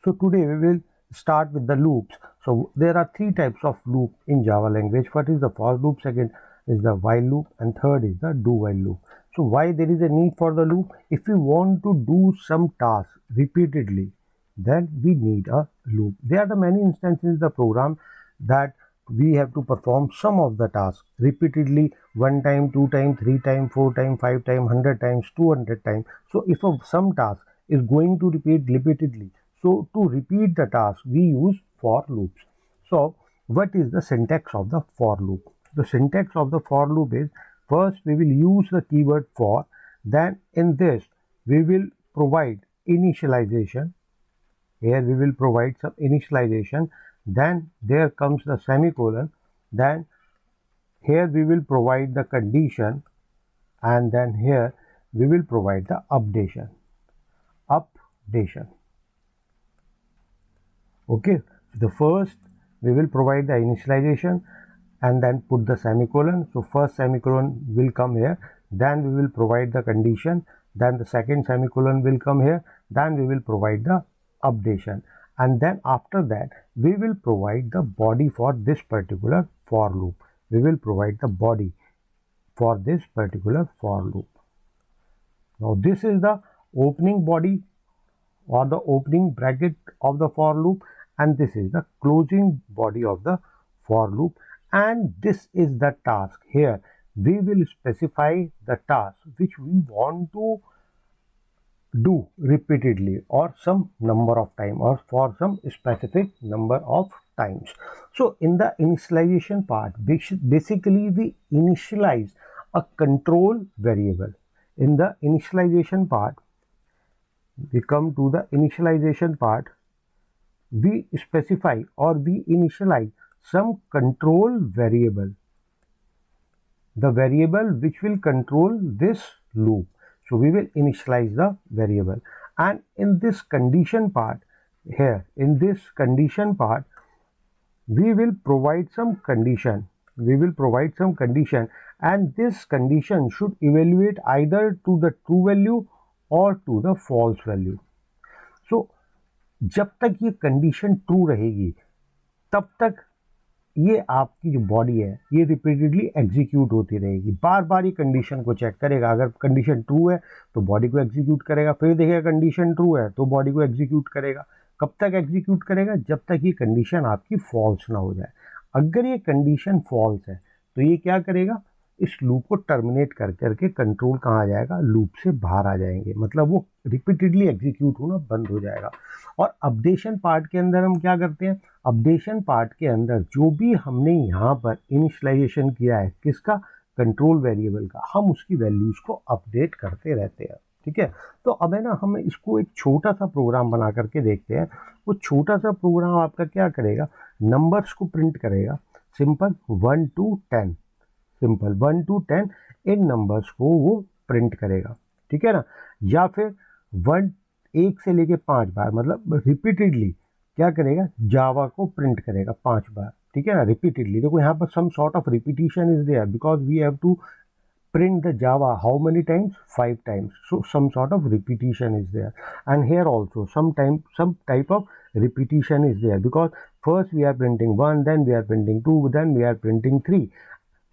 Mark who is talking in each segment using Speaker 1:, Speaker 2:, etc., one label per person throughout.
Speaker 1: So today we will start with the loops. So there are three types of loop in Java language. First is the for loop, second is the while loop, and third is the do while loop. So why there is a need for the loop? If we want to do some task repeatedly, then we need a loop. There are the many instances in the program that we have to perform some of the tasks repeatedly, one time, two time, three time, four time, five time, 100 times, 200 times. So if some task is going to repeat repeatedly, so to repeat the task we use for loops. So what is the syntax of the for loop? The syntax of the for loop is, first we will use the keyword for, then in this we will provide initialization. Here we will provide some initialization, then there comes the semicolon, then here we will provide the condition, and then here we will provide the updation. Okay, the first we will provide the initialization and then put the semicolon. So first semicolon will come here, then we will provide the condition, then the second semicolon will come here, then we will provide the updation, and then after that we will provide the body for this particular for loop. We will provide the body for this particular for loop. Now this is the opening body or the opening bracket of the for loop, and this is the closing body of the for loop, and this is the task. Here we will specify the task which we want to do repeatedly or some number of time or for some specific number of times. So in the initialization part, basically we initialize a control variable. In the initialization part, we come to the initialization part, we specify or we initialize some control variable, the variable which will control this loop. So we will initialize the variable, and in this condition part, here in this condition part we will provide some condition. And this condition should evaluate either to the true value or to the false value. So जब तक ये condition true रहेगी तब तक ये आपकी जो body है ये रिपीटेडली एग्जीक्यूट होती रहेगी, बार बार ये कंडीशन को चेक करेगा। अगर कंडीशन ट्रू है तो बॉडी को एग्जीक्यूट करेगा, फिर देखेगा कंडीशन ट्रू है तो बॉडी को एग्जीक्यूट करेगा। कब तक एग्जीक्यूट करेगा? जब तक ये कंडीशन आपकी फॉल्स ना हो जाए। अगर ये कंडीशन फॉल्स है तो ये क्या करेगा, इस लूप को टर्मिनेट कर करके कंट्रोल कहाँ आ जाएगा, लूप से बाहर आ जाएंगे, मतलब वो रिपीटेडली एग्जीक्यूट होना बंद हो जाएगा। और अपडेशन पार्ट के अंदर हम क्या करते हैं, अपडेशन पार्ट के अंदर जो भी हमने यहाँ पर इनिशियलाइजेशन किया है किसका, कंट्रोल वेरिएबल का, हम उसकी वैल्यूज़ को अपडेट करते रहते हैं। ठीक है, तो अब है ना हम इसको एक छोटा सा प्रोग्राम बना करके देखते हैं। वो छोटा सा प्रोग्राम आपका क्या करेगा, नंबर्स को प्रिंट करेगा, simple 1 to 10, simple 1 to 10 in numbers को वो प्रिंट करेगा। ठीक है ना, या फिर 1 से लेके 5 बार, मतलब रिपीटेडली क्या करेगा, जावा को प्रिंट करेगा 5 बार। ठीक है ना, रिपीटेडली। देखो यहाँ पर some sort of repetition is there because we have to print the Java how many times, 5 times, so some sort of repetition is there. And here also some type of repetition is there because first we are printing 1, then we are printing 2, then we are printing 3.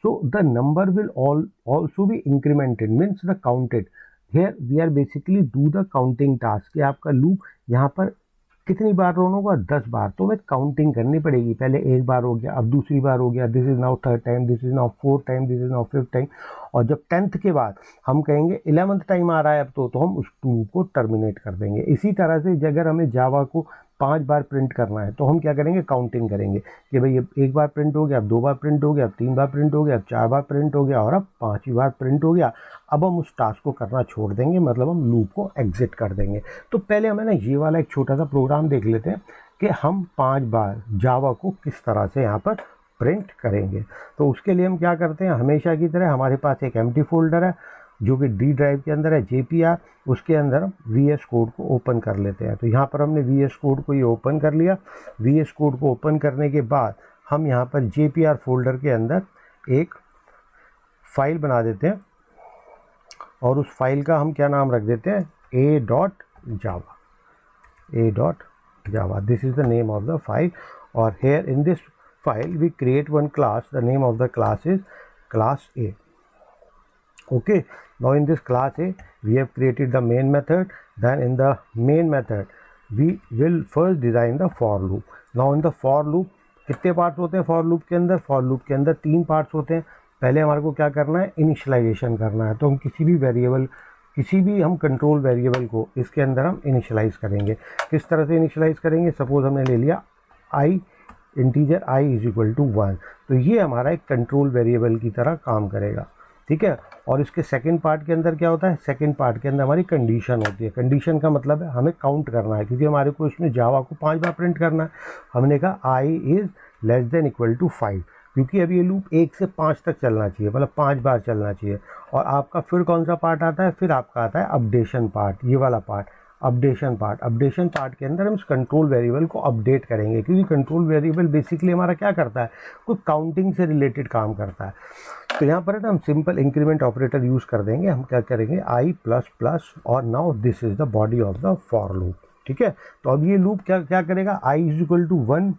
Speaker 1: So the number will also be incremented, means the counted. Here we are basically do the counting task कि आपका loop यहाँ पर कितनी बार run होगा, 10 बार, तो हमें counting करनी पड़ेगी। पहले एक बार हो गया, अब दूसरी बार हो गया, this is now third time, this is now fourth time, this is now fifth time, और जब 10th के बाद हम कहेंगे 11th टाइम आ रहा है अब तो हम उस लूप को टर्मिनेट कर देंगे। इसी तरह से अगर हमें जावा को 5 बार प्रिंट करना है तो हम क्या करेंगे, काउंटिंग करेंगे कि भाई एक बार प्रिंट हो गया, अब 2 बार प्रिंट हो गया, अब 3 बार प्रिंट हो गया, अब 4 बार प्रिंट हो गया, और अब 5वीं बार प्रिंट हो गया। अब हम उस टास्क को करना छोड़ देंगे, मतलब हम लूप को एग्जिट कर देंगे। तो पहले हमें ना ये वाला एक छोटा सा प्रोग्राम देख लेते हैं कि हम 5 बार जावा को किस तरह से यहाँ पर प्रिंट करेंगे। तो उसके लिए हम क्या करते हैं, हमेशा की तरह हमारे पास एक एम्प्टी फोल्डर है जो कि डी ड्राइव के अंदर है, JPR, उसके अंदर हम VS कोड को ओपन कर लेते हैं। तो यहाँ पर हमने VS कोड को ये ओपन कर लिया। VS कोड को ओपन करने के बाद हम यहाँ पर JPR फोल्डर के अंदर एक फाइल बना देते हैं और उस फाइल का हम क्या नाम रख देते हैं, a.java। java. This is the name of the file, or here in this file we create one class. The name of the class is class A. Okay, now in this class A we have created the main method. Then in the main method we will first design the for loop. Now in the for loop कितने parts होते हैं for loop के अंदर? For loop के अंदर 3 parts होते हैं. पहले हमारे को क्या करना है? इनिशियलाइजेशन करना है. तो हम किसी भी वेरिएबल, किसी भी हम कंट्रोल वेरिएबल को इसके अंदर हम इनिशियलाइज करेंगे. किस तरह से इनिशियलाइज करेंगे? सपोज हमने ले लिया I, integer I is equal to 1, तो ये हमारा एक कंट्रोल वेरिएबल की तरह काम करेगा. ठीक है. और इसके सेकंड पार्ट के अंदर क्या होता है? सेकंड पार्ट के अंदर हमारी कंडीशन होती है. कंडीशन का मतलब है हमें काउंट करना है, क्योंकि हमारे को इसमें जावा को 5 बार प्रिंट करना है. हमने कहा I is less than equal to 5, क्योंकि अब ये लूप 1 से 5 तक चलना चाहिए, मतलब 5 बार चलना चाहिए. और आपका फिर कौन सा पार्ट आता है? फिर आपका आता है अपडेशन पार्ट, ये वाला part, updation part. Updation part के अंदर हम इस कंट्रोल वेरिएबल को अपडेट करेंगे, क्योंकि कंट्रोल वेरिएबल बेसिकली हमारा क्या करता है? कोई काउंटिंग से रिलेटेड काम करता है. तो यहाँ पर है ना हम सिंपल इंक्रीमेंट ऑपरेटर यूज़ कर देंगे. हम क्या करेंगे? आई प्लस प्लस, और now this is the body of the for loop. ठीक है. तो अब ये लूप क्या क्या करेगा? आई इज इक्वल टू 1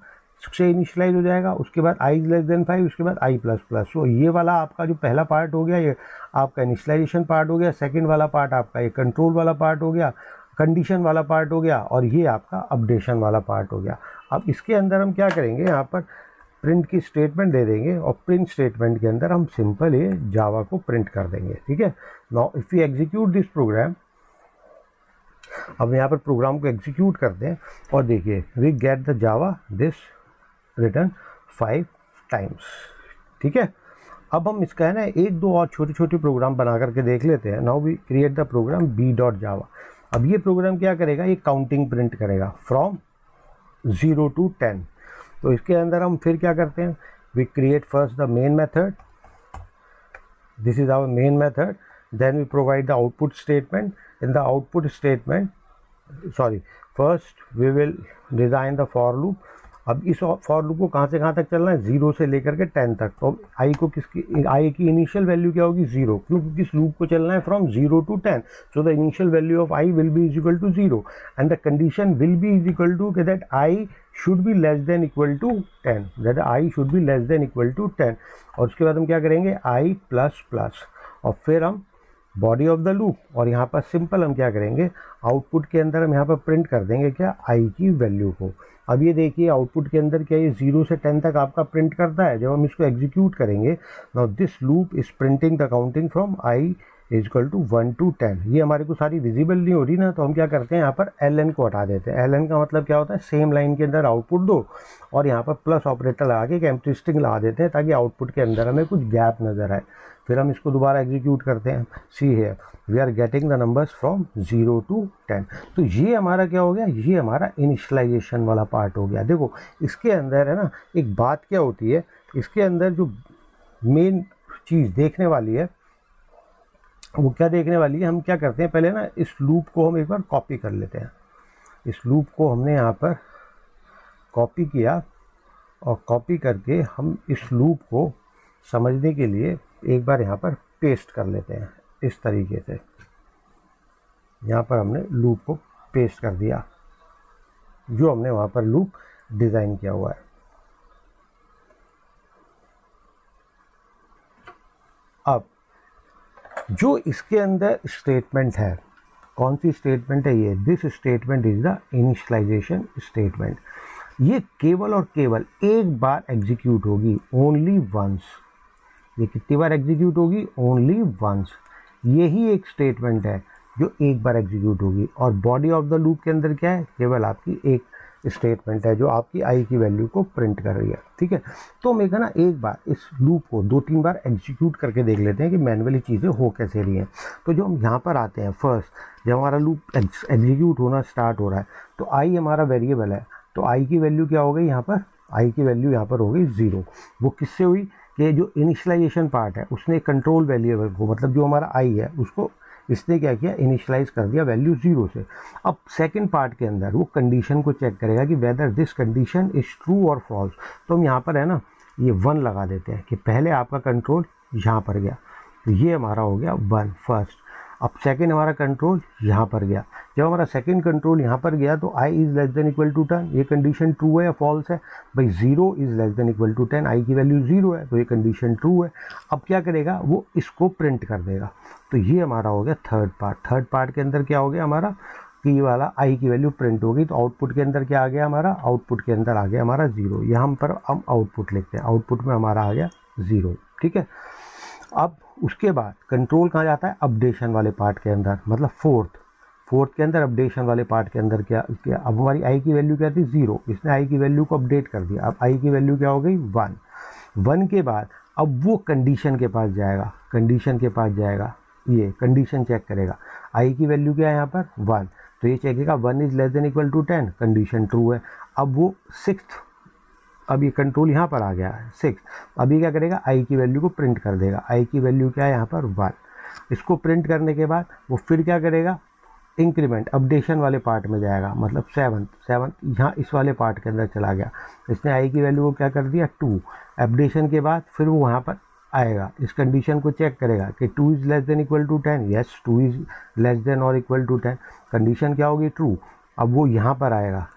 Speaker 1: से इनिशियलाइज हो जाएगा, उसके बाद आई लेस देन 5, उसके बाद आई प्लस प्लस. तो ये वाला आपका जो पहला पार्ट हो गया, ये आपका इनिशियलाइजेशन पार्ट हो गया. सेकंड वाला पार्ट आपका ये कंट्रोल वाला पार्ट हो गया, कंडीशन वाला पार्ट हो गया, और ये आपका अपडेशन वाला पार्ट हो गया. अब इसके अंदर हम क्या करेंगे? यहाँ पर प्रिंट की स्टेटमेंट दे देंगे, और प्रिंट स्टेटमेंट के अंदर हम सिंपल ये जावा को प्रिंट कर देंगे. ठीक है. Now if you execute this program, अब यहाँ पर प्रोग्राम को एग्जीक्यूट करते हैं, और देखिए we get the Java this return 5 times. ठीक है. अब हम इसका है ना 1-2 और छोटे छोटे प्रोग्राम बना करके देख लेते हैं. Now we create the program b.java. अब ये प्रोग्राम क्या करेगा? ये काउंटिंग प्रिंट करेगा फ्रॉम 0 to 10. तो इसके अंदर हम फिर क्या करते हैं? We create first the main method. This is our main method. Then we provide the output statement. In the output statement, sorry, first we will design the for loop. अब इस फॉर लूप को कहाँ से कहाँ तक चलना है? 0 से लेकर के 10 तक. तो आई को किसकी, आई की इनिशियल वैल्यू क्या होगी? 0, क्योंकि इस लूप को चलना है from 0 to 10. So the initial value of i will be is equal to 0, and the condition will be is equal to that i should be less than equal to 10, that i should be less than equal to 10. और उसके बाद हम क्या करेंगे? आई plus plus, और फिर हम body of the loop, और यहाँ पर सिंपल हम क्या करेंगे? आउटपुट के अंदर हम यहाँ पर प्रिंट कर देंगे क्या? आई की वैल्यू को. अब ये देखिए आउटपुट के अंदर क्या ये 0 से 10 तक आपका प्रिंट करता है. जब हम इसको एग्जीक्यूट करेंगे, now this loop is printing the counting from i is equal to 1 to 10. ये हमारे को सारी विजिबल नहीं हो रही ना, तो हम क्या करते हैं? यहाँ पर ln को हटा देते हैं. ln का मतलब क्या होता है? सेम लाइन के अंदर आउटपुट दो, और यहाँ पर प्लस ऑपरेटर लगा के एक एम्प्टी स्ट्रिंग लगा देते हैं, ताकि आउटपुट के अंदर हमें कुछ गैप नज़र आए. फिर हम इसको दोबारा एग्जीक्यूट करते हैं. सी है we are getting the numbers from 0 to 10. तो ये हमारा क्या हो गया? ये हमारा इनिशियलाइजेशन वाला पार्ट हो गया. देखो इसके अंदर है ना एक बात क्या होती है, इसके अंदर जो मेन चीज़ देखने वाली है वो क्या देखने वाली है? हम क्या करते हैं? पहले ना इस लूप को हम एक बार कॉपी कर लेते हैं. इस लूप को हमने यहाँ पर कॉपी किया, और कॉपी करके हम इस लूप को समझने के लिए एक बार यहाँ पर पेस्ट कर लेते हैं. इस तरीके से यहाँ पर हमने लूप को पेस्ट कर दिया, जो हमने वहाँ पर लूप डिज़ाइन किया हुआ है. अब जो इसके अंदर स्टेटमेंट है, कौन सी स्टेटमेंट है? ये this statement is the initialization statement. ये केवल और केवल एक बार एग्जीक्यूट होगी, ओनली वंस. ये कितनी बार एग्जीक्यूट होगी? Only once. यही एक स्टेटमेंट है जो एक बार एग्जीक्यूट होगी. और बॉडी ऑफ द लूप के अंदर क्या है? केवल आपकी एक स्टेटमेंट है जो आपकी आई की वैल्यू को प्रिंट कर रही है. ठीक है. तो हम ना एक बार इस लूप को 2-3 बार एग्जीक्यूट करके देख लेते हैं कि मैनुअली चीज़ें हो कैसे रही हैं. तो जो हम यहाँ पर आते हैं, फर्स्ट जब हमारा लूप एग्जीक्यूट होना स्टार्ट हो रहा है, तो आई हमारा वेरिएबल है. तो आई की वैल्यू क्या हो गई? यहाँ पर आई की वैल्यू यहाँ पर हो गई 0. वो किससे हुई? कि जो इनिशियलाइजेशन पार्ट है उसने कंट्रोल वेरिएबल को, मतलब जो हमारा आई है उसको इसने क्या किया? इनिशियलाइज कर दिया वैल्यू 0 से. अब सेकंड पार्ट के अंदर वो कंडीशन को चेक करेगा कि whether this condition is true और फॉल्स. तो हम यहाँ पर है ना ये 1 लगा देते हैं कि पहले आपका कंट्रोल यहाँ पर गया, तो ये हमारा हो गया 1 फर्स्ट. अब सेकंड हमारा कंट्रोल यहाँ पर गया, जब हमारा सेकंड कंट्रोल यहाँ पर गया तो i is less than equal to 10, ये कंडीशन ट्रू है या फॉल्स है भाई, 0 is less than equal to 10, i की वैल्यू 0 है तो ये कंडीशन ट्रू है। अब क्या करेगा, वो इसको प्रिंट कर देगा। तो ये हमारा हो गया थर्ड पार्ट। थर्ड पार्ट के अंदर क्या हो गया हमारा कि ये वाला i की वैल्यू प्रिंट हो गई, तो आउटपुट के अंदर क्या आ गया हमारा, आउटपुट के अंदर आ गया हमारा 0। यहाँ पर हम आउटपुट लिखते हैं, आउटपुट में हमारा आ गया 0, ठीक है। अब उसके बाद कंट्रोल कहाँ जाता है, अपडेशन वाले पार्ट के अंदर, मतलब फोर्थ के अंदर अपडेशन वाले पार्ट के अंदर क्या अब हमारी i की वैल्यू क्या थी 0, इसने i की वैल्यू को अपडेट कर दिया। अब i की वैल्यू क्या हो गई 1 के बाद अब वो कंडीशन के पास जाएगा, ये कंडीशन चेक करेगा, i की वैल्यू क्या है यहाँ पर 1, तो ये चेकेगा 1 is less than equal to 10, condition true है। अब वो सिक्स्थ, अब ये कंट्रोल यहाँ पर आ गया है 6, अभी क्या करेगा i की वैल्यू को प्रिंट कर देगा, i की वैल्यू क्या है यहाँ पर 1। इसको प्रिंट करने के बाद वो फिर क्या करेगा, इंक्रीमेंट अपडेशन वाले पार्ट में जाएगा, मतलब 7 यहाँ इस वाले पार्ट के अंदर चला गया, इसने i की वैल्यू को क्या कर दिया 2। अपडेशन के बाद फिर वो वहाँ पर आएगा, इस कंडीशन को चेक करेगा कि 2 is less than equal to 10, yes 2 is less than और इक्वल टू 10, कंडीशन क्या होगी ट्रू। अब वो यहाँ पर आएगा,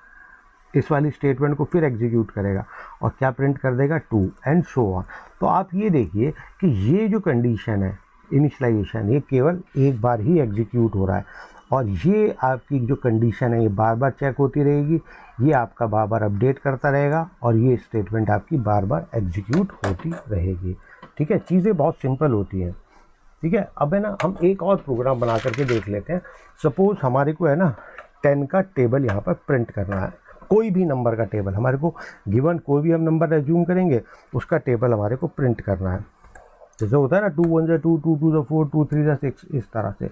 Speaker 1: इस वाली स्टेटमेंट को फिर एग्जीक्यूट करेगा और क्या प्रिंट कर देगा 2 एंड सो ऑन। तो आप ये देखिए कि ये जो कंडीशन है इनिशियलाइजेशन, ये केवल एक बार ही एग्जीक्यूट हो रहा है और ये आपकी जो कंडीशन है ये बार बार चेक होती रहेगी, ये आपका बार बार अपडेट करता रहेगा और ये स्टेटमेंट आपकी बार बार एग्जीक्यूट होती रहेगी, ठीक है। चीज़ें बहुत सिंपल होती हैं, ठीक है। अब है ना हम एक और प्रोग्राम बना करके देख लेते हैं। सपोज हमारे को है ना 10 का टेबल यहाँ पर प्रिंट करना है, कोई भी नंबर का टेबल हमारे को गिवन, कोई भी हम नंबर एज्यूम करेंगे उसका टेबल हमारे को प्रिंट करना है। जैसे होता है ना 2 1 2 2 2 4 2 3 6, इस तरह से।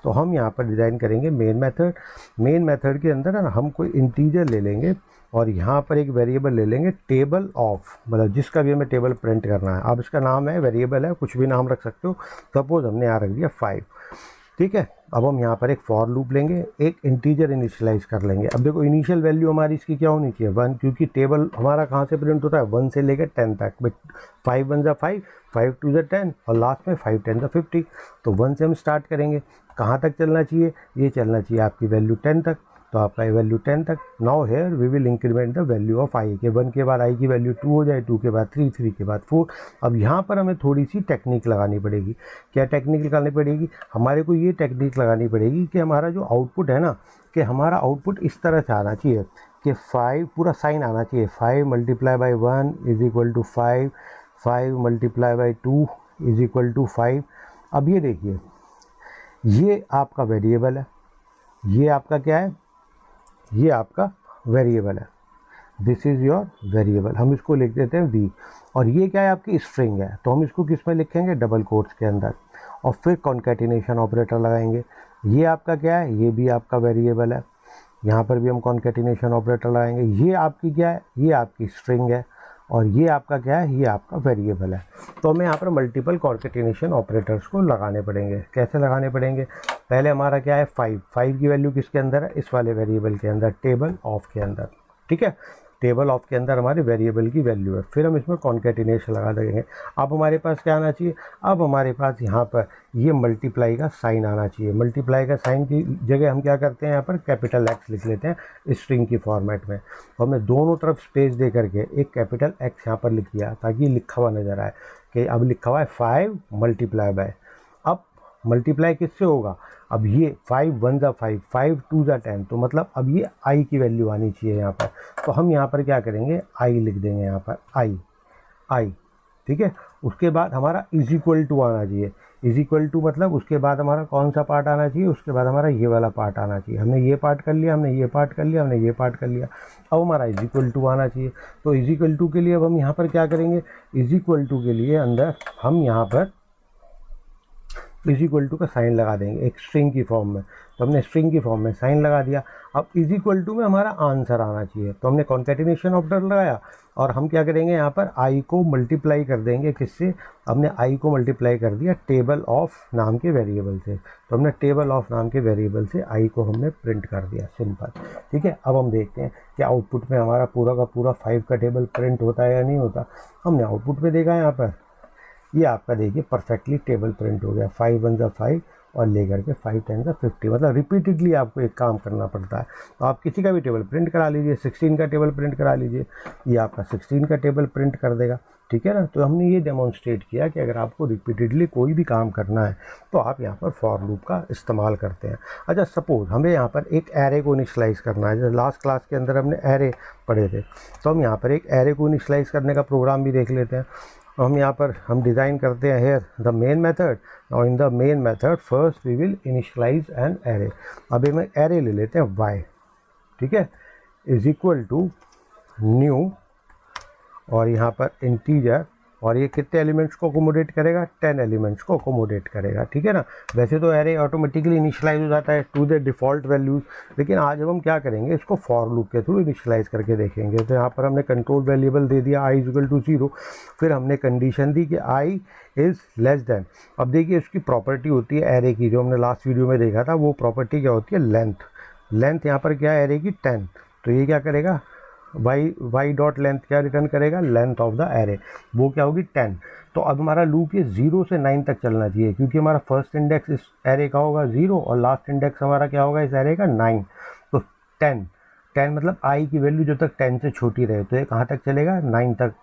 Speaker 1: तो हम यहाँ पर डिज़ाइन करेंगे मेन मेथड के अंदर है ना हम कोई इंटीजर ले लेंगे और यहाँ पर एक वेरिएबल ले लेंगे टेबल ऑफ, मतलब जिसका भी हमें टेबल प्रिंट करना है। अब इसका नाम है वेरिएबल है, कुछ भी नाम रख सकते हो। सपोज हमने यहाँ रख दिया 5, ठीक है। अब हम यहाँ पर एक फॉर लूप लेंगे, एक इंटीजर इनिशियलाइज कर लेंगे। अब देखो इनिशियल वैल्यू हमारी इसकी क्या होनी चाहिए 1, क्योंकि टेबल हमारा कहाँ से प्रिंट होता है 1 से लेकर 10 तक। 5 1 ज़ा 5, 5 2 ज़ा 10 और लास्ट में 5 10 ज़ा 50। तो 1 से हम स्टार्ट करेंगे, कहाँ तक चलना चाहिए, ये चलना चाहिए आपकी वैल्यू 10 तक, तो आपका वैल्यू 10 तक। Now here we will increment the value of i के 1 के बाद i की वैल्यू 2 हो जाए, 2 के बाद 3, 3 के बाद 4। अब यहाँ पर हमें थोड़ी सी टेक्निक लगानी पड़ेगी। क्या टेक्निक लगानी पड़ेगी, हमारे को ये टेक्निक लगानी पड़ेगी कि हमारा जो आउटपुट है ना, कि हमारा आउटपुट इस तरह से आना चाहिए कि 5 पूरा साइन आना चाहिए, 5 multiply by 1 is equal to 5, 5 multiply by 2 is equal to 5। अब ये देखिए ये आपका वेरिएबल है, ये आपका क्या है, ये आपका वेरिएबल है, दिस इज़ योर वेरिएबल। हम इसको लिख देते हैं v, और ये क्या है आपकी स्ट्रिंग है, तो हम इसको किस में लिखेंगे डबल कोट्स के अंदर, और फिर कॉन्केटिनेशन ऑपरेटर लगाएंगे। ये आपका क्या है, ये भी आपका वेरिएबल है, यहाँ पर भी हम कॉन्केटिनेशन ऑपरेटर लगाएंगे। ये आपकी क्या है, ये आपकी स्ट्रिंग है, और ये आपका क्या है, ये आपका वेरिएबल है। तो हमें यहाँ पर मल्टीपल कॉन्केटिनेशन ऑपरेटर्स को लगाने पड़ेंगे। कैसे लगाने पड़ेंगे, पहले हमारा क्या है 5 की वैल्यू किसके अंदर है, इस वाले वेरिएबल के अंदर, टेबल ऑफ के अंदर, ठीक है। टेबल ऑफ के अंदर हमारे वेरिएबल की वैल्यू है, फिर हम इसमें कॉन्केटिनेशन लगा देंगे। अब हमारे पास क्या आना चाहिए, अब हमारे पास यहाँ पर ये मल्टीप्लाई का साइन आना चाहिए। मल्टीप्लाई का साइन की जगह हम क्या करते हैं, यहाँ पर कैपिटल X लिख लेते हैं स्ट्रिंग की फॉर्मेट में। तो हमने दोनों तरफ स्पेस दे करके एक कैपिटल X यहाँ पर लिख दिया ताकि लिखा हुआ नज़र आए कि अब लिखा हुआ है 5 मल्टीप्लाई बाय। अब मल्टीप्लाई किससे होगा, अब ये 5 1 ज़ा 5, 5 2 ज़ा 10, तो मतलब अब ये i की वैल्यू आनी चाहिए यहाँ पर। तो हम यहाँ पर क्या करेंगे, i लिख देंगे यहाँ पर i, ठीक है। उसके बाद हमारा इज इक्वल टू आना चाहिए, इज इक्वल टू मतलब उसके बाद हमारा कौन सा पार्ट आना चाहिए, उसके बाद हमारा ये वाला पार्ट आना चाहिए। हमने ये पार्ट कर लिया, हमने ये पार्ट कर लिया, हमने ये पार्ट कर लिया, अब हमारा इज इक्वल टू आना चाहिए। तो इज इक्वल टू के लिए अब हम यहाँ पर क्या करेंगे, इज इक्वल टू के लिए अंदर हम यहाँ पर इज इक्वल टू का साइन लगा देंगे एक स्ट्रिंग की फॉर्म में। तो हमने स्ट्रिंग की फॉर्म में साइन लगा दिया। अब इज इक्वल टू में हमारा आंसर आना चाहिए, तो हमने कॉन्केटिनेशन ऑपरेटर लगाया और हम क्या करेंगे, यहाँ पर i को मल्टीप्लाई कर देंगे किससे, हमने i को मल्टीप्लाई कर दिया टेबल ऑफ नाम के वेरिएबल से। तो हमने टेबल ऑफ नाम के वेरिएबल से i को हमने प्रिंट कर दिया, सिंपल, ठीक है। अब हम देखते हैं कि आउटपुट में हमारा पूरा का पूरा 5 का टेबल प्रिंट होता है या नहीं होता। हमने आउटपुट में देखा यहाँ पर, ये आपका देखिए परफेक्टली टेबल प्रिंट हो गया, 5 1 ज़ा 5 और लेकर के 5 10 का 50, मतलब रिपीटेडली आपको एक काम करना पड़ता है। तो आप किसी का भी टेबल प्रिंट करा लीजिए, 16 का टेबल प्रिंट करा लीजिए, ये आपका 16 का टेबल प्रिंट कर देगा, ठीक है ना। तो हमने ये डेमोन्स्ट्रेट किया कि अगर आपको रिपीटेडली कोई भी काम करना है तो आप यहाँ पर फॉर लूप का इस्तेमाल करते हैं। अच्छा, सपोज हमें यहाँ पर एक एरे को इनिशियलाइज करना है, जैसे लास्ट क्लास के अंदर हमने एरे पढ़े थे, तो हम यहाँ पर एक एरे को इनिशियलाइज करने का प्रोग्राम भी देख लेते हैं। हम यहाँ पर हम डिज़ाइन करते हैं हेयर द मेन मेथड। और in the main method first we will initialize an array. अब हम एरे ले लेते हैं y, ठीक है, इज इक्वल टू न्यू, और यहाँ पर इंटीजर, और ये कितने एलिमेंट्स को अकोमोडेट करेगा, 10 एलिमेंट्स को अकोमोडेट करेगा, ठीक है ना। वैसे तो एरे ऑटोमेटिकली इनिशियलाइज हो जाता है टू द डिफ़ॉल्ट वैल्यूज़, लेकिन आज अब हम क्या करेंगे, इसको फॉर लूप के थ्रू इनिशियलाइज करके देखेंगे। तो यहाँ पर हमने कंट्रोल वेरिएबल दे दिया i इक्वल टू 0, फिर हमने कंडीशन दी कि i इज़ लेस देन। अब देखिए इसकी प्रॉपर्टी होती है एरे की, जो हमने लास्ट वीडियो में देखा था, वो प्रॉपर्टी क्या होती है, लेंथ यहाँ पर क्या है एरे की 10, तो ये क्या करेगा, y डॉट लेंथ क्या रिटर्न करेगा, लेंथ ऑफ द एरे, वो क्या होगी 10। तो अब हमारा लूप ये 0 से 9 तक चलना चाहिए, क्योंकि हमारा फर्स्ट इंडेक्स इस एरे का होगा 0 और लास्ट इंडेक्स हमारा क्या होगा इस एरे का 9। तो 10 मतलब i की वैल्यू जब तक 10 से छोटी रहे तो ये कहाँ तक चलेगा, 9 तक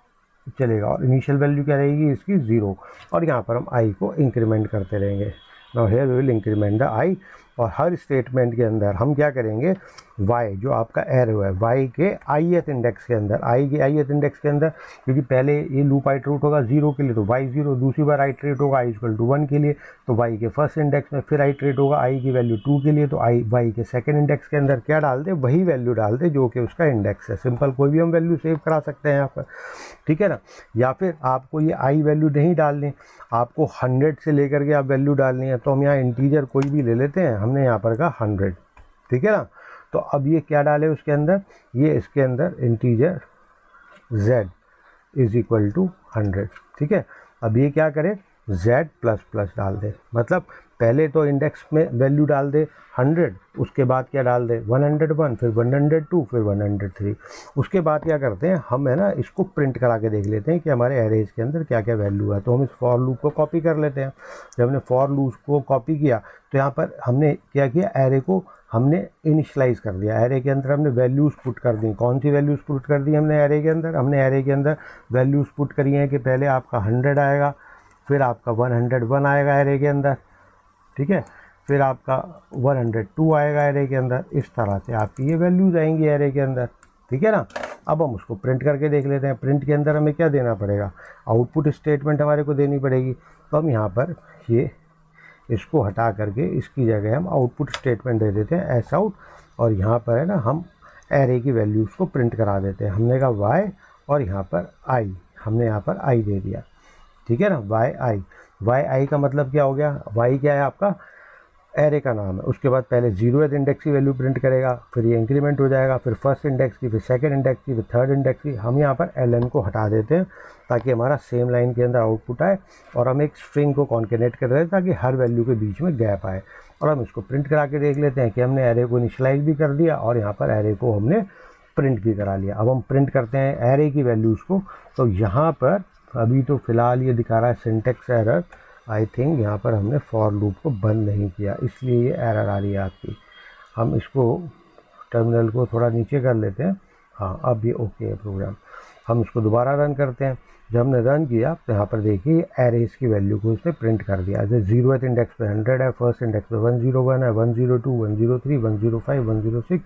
Speaker 1: चलेगा, और इनिशियल वैल्यू क्या रहेगी इसकी 0, और यहाँ पर हम i को इंक्रीमेंट करते रहेंगे। Now here we will increment the i, और हर स्टेटमेंट के अंदर हम क्या करेंगे, y जो आपका एरे है y के ith इंडेक्स के अंदर, i के ith इंडेक्स के अंदर, क्योंकि पहले ये लूप आइटरेट होगा 0 के लिए तो y 0, दूसरी बार आइटरेट होगा i इक्वल टू 1 के लिए तो y के फर्स्ट इंडेक्स में, फिर आइटरेट होगा i की वैल्यू 2 के लिए तो y के सेकंड इंडेक्स के अंदर क्या डाल दे, वही वैल्यू डाल दे जो कि उसका इंडेक्स है। सिंपल, कोई भी हम वैल्यू सेव करा सकते हैं यहाँ पर, ठीक है ना। या फिर आपको ये i वैल्यू नहीं डालनी, आपको 100 से लेकर के आप वैल्यू डालनी है, तो हम यहाँ इंटीजर कोई भी ले लेते हैं, हमने यहाँ पर कहा 100, ठीक है ना। तो अब ये क्या डाले उसके अंदर, ये इसके अंदर integer z is equal to 100, ठीक है। अब ये क्या करे, z प्लस प्लस डाल दे, मतलब पहले तो इंडेक्स में वैल्यू डाल दे 100, उसके बाद क्या डाल दे 101, फिर 102, फिर 103। उसके बाद क्या करते हैं हम, है ना, इसको प्रिंट करा के देख लेते हैं कि हमारे एरेज के अंदर क्या क्या वैल्यू है। तो हम इस फॉर लूप को कॉपी कर लेते हैं। जब हमने फॉर लूप को कॉपी किया तो यहाँ पर हमने क्या किया, एरे को हमने इनिशियलाइज़ कर दिया, एरे के अंदर हमने वैल्यूज़ पुट कर दी। कौन सी वैल्यूज़ पुट कर दी हमने एरे के अंदर, हमने एरे के अंदर वैल्यूज़ पुट करी हैं कि पहले आपका 100 आएगा, फिर आपका 101 आएगा एरे के अंदर, ठीक है, फिर आपका 102 आएगा एरे के अंदर। इस तरह से आपकी ये वैल्यूज़ आएंगी एरे के अंदर, ठीक है ना। अब हम उसको प्रिंट करके देख लेते हैं। प्रिंट के अंदर हमें क्या देना पड़ेगा, आउटपुट स्टेटमेंट हमारे को देनी पड़ेगी। तो हम यहाँ पर ये इसको हटा करके इसकी जगह हम आउटपुट स्टेटमेंट दे देते हैं एस आउट, और यहाँ पर है ना हम एरे की वैल्यूज़ को प्रिंट करा देते हैं। हमने कहा y और यहाँ पर i, हमने यहाँ पर i दे दिया, ठीक है ना, y i का मतलब क्या हो गया, y क्या है आपका एरे का नाम है। उसके बाद पहले 0th इंडेक्स की वैल्यू प्रिंट करेगा, फिर ये इंक्रीमेंट हो जाएगा, फिर फर्स्ट इंडेक्स की, फिर सेकंड इंडेक्स की, फिर थर्ड इंडेक्स की। हम यहाँ पर ln को हटा देते हैं ताकि हमारा सेम लाइन के अंदर आउटपुट आए, और हम एक स्ट्रिंग को कॉन्केनेट कर रहे हैं ताकि हर वैल्यू के बीच में गैप आए। और हम इसको प्रिंट करा के देख लेते हैं कि हमने एरे को इनिशियलाइज भी कर दिया और यहाँ पर एरे को हमने प्रिंट भी करा लिया। अब हम प्रिंट करते हैं एरे की वैल्यूज़ को। तो यहाँ पर अभी तो फ़िलहाल ये दिखा रहा है सिंटेक्स एरर, आई थिंक यहाँ पर हमने फॉर लूप को बंद नहीं किया, इसलिए ये एरर आ रही है आपकी। हम इसको टर्मिनल को थोड़ा नीचे कर लेते हैं। हाँ, अब ये ओके है प्रोग्राम। हम इसको दोबारा रन करते हैं। जब हमने रन किया तो यहाँ पर देखिए एरेज की वैल्यू को इसने प्रिंट कर दिया। जैसे 0th इंडेक्स पे 100 है, फर्स्ट इंडेक्स पे 101 है, 102, 103, 105, 106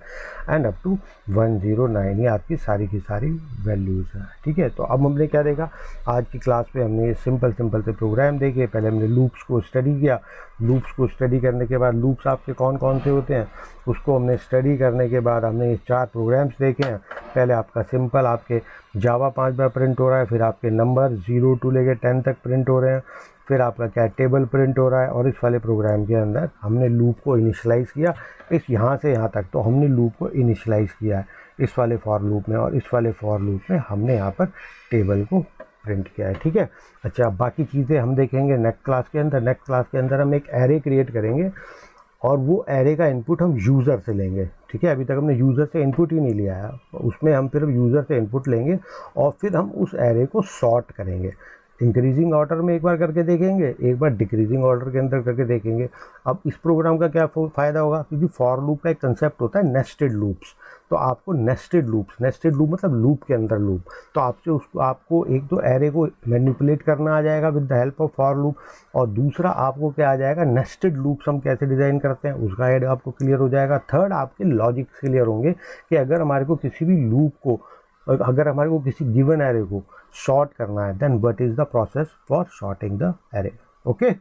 Speaker 1: एंड अप टू 109, ये आपकी सारी की सारी वैल्यूज़ हैं, ठीक है। तो अब हमने क्या देखा आज की क्लास में, हमने ये सिंपल से प्रोग्राम देखे। पहले हमने लूप्स को स्टडी किया। लूप्स को स्टडी करने के बाद लूप्स आपके कौन कौन से होते हैं उसको हमने स्टडी करने के बाद हमने ये 4 प्रोग्राम्स देखे हैं। पहले आपका सिंपल आपके जावा 5 बार प्रिंट हो रहा है, फिर आपके नंबर 0 to लेके 10 तक प्रिंट हो रहे हैं, फिर आपका क्या टेबल प्रिंट हो रहा है। और इस वाले प्रोग्राम के अंदर हमने लूप को इनिशियलाइज़ किया, इस यहाँ से यहाँ तक तो हमने लूप को इनिशियलाइज़ किया है इस वाले फॉर लूप में, और इस वाले फॉर लूप में हमने यहाँ पर टेबल को प्रिंट किया है, ठीक है। अच्छा, बाकी चीज़ें हम देखेंगे नेक्स्ट क्लास के अंदर। नेक्स्ट क्लास के अंदर हम एक एरे क्रिएट करेंगे और वो एरे का इनपुट हम यूज़र से लेंगे, ठीक है। अभी तक हमने यूज़र से इनपुट ही नहीं लिया है, उसमें हम फिर यूज़र से इनपुट लेंगे और फिर हम उस एरे को सॉर्ट करेंगे, इंक्रीजिंग ऑर्डर में एक बार करके देखेंगे, एक बार डिक्रीजिंग ऑर्डर के अंदर करके देखेंगे। अब इस प्रोग्राम का क्या फ़ायदा होगा, क्योंकि फॉर लूप का एक कंसेप्ट होता है नेस्टेड लूप्स, तो आपको नेस्टेड लूप मतलब लूप के अंदर लूप, तो आपको एक तो एरे को मैनिपुलेट करना आ जाएगा with the help of for loop, और दूसरा आपको क्या आ जाएगा, नेस्टेड लूप्स हम कैसे डिज़ाइन करते हैं उसका आइडिया आपको क्लियर हो जाएगा। थर्ड, आपके लॉजिक क्लियर होंगे कि अगर हमारे को किसी भी लूप को, अगर हमारे को किसी गिवन एरे को शॉर्ट करना है, then what is the process for sorting the array. Okay.